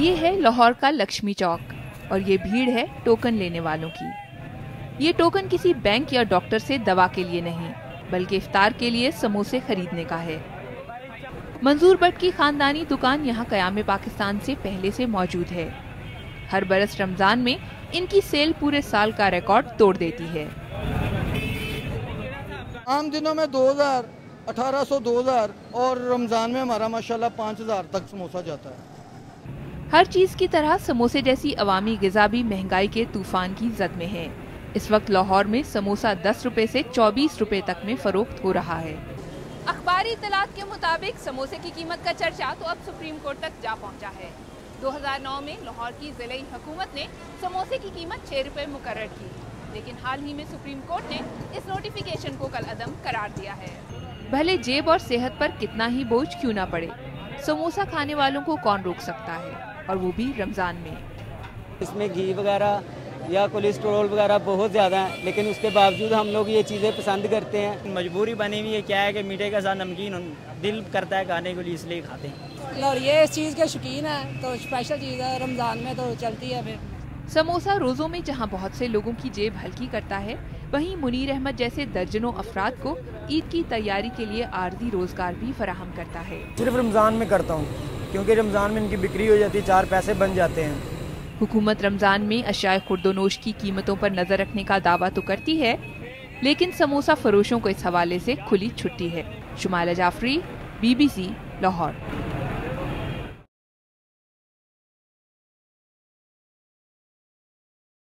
ये है लाहौर का लक्ष्मी चौक और ये भीड़ है टोकन लेने वालों की। ये टोकन किसी बैंक या डॉक्टर से दवा के लिए नहीं, बल्कि इफ्तार के लिए समोसे खरीदने का है। मंजूर भट्ट की खानदानी दुकान यहाँ कयाम पाकिस्तान से पहले से मौजूद है। हर बरस रमजान में इनकी सेल पूरे साल का रिकॉर्ड तोड़ देती है। आम दिनों में 2000, 1800, 2000 और रमजान में हमारा माशाल्लाह 5000 तक समोसा जाता है। हर चीज की तरह समोसे जैसी अवामी गिजा भी महंगाई के तूफान की जद में है। इस वक्त लाहौर में समोसा 10 रुपए से 24 रुपए तक में फरोख्त हो रहा है। अखबारी इत्तलात के मुताबिक समोसे की कीमत का चर्चा तो अब सुप्रीम कोर्ट तक जा पहुंचा है। 2009 में लाहौर की जिले हुकूमत ने समोसे की कीमत 6 रुपए मुकर्रर की, लेकिन हाल ही में सुप्रीम कोर्ट ने इस नोटिफिकेशन को कल अदम करार दिया है। भले जेब और सेहत पर कितना ही बोझ क्यों ना पड़े, समोसा खाने वालों को कौन रोक सकता है, और वो भी रमजान में। इसमें घी वगैरह या कोलेस्ट्रॉल वगैरह बहुत ज़्यादा है, लेकिन उसके बावजूद हम लोग ये चीज़ें पसंद करते हैं। मजबूरी बनी हुई है, क्या है कि मीठे के साथ नमकीन दिल करता है खाने के लिए, इसलिए खाते हैं। और ये इस चीज़ के शौकीन है तो स्पेशल चीज़ है, रमज़ान में तो चलती है। फिर समोसा रोज़ों में जहां बहुत से लोगों की जेब हल्की करता है, वहीं मुनीर अहमद जैसे दर्जनों अफराद को ईद की तैयारी के लिए आर्जी रोजगार भी फराहम करता है। सिर्फ रमज़ान में करता हूँ, क्योंकि रमज़ान में इनकी बिक्री हो जाती है, 4 पैसे बन जाते हैं। हुकूमत रमजान में अशियाए खुर्दोनोश की कीमतों पर नजर रखने का दावा तो करती है, लेकिन समोसा फरोशों को इस हवाले से खुली छुट्टी है। शुमाइला जाफरी, BBC, लाहौर।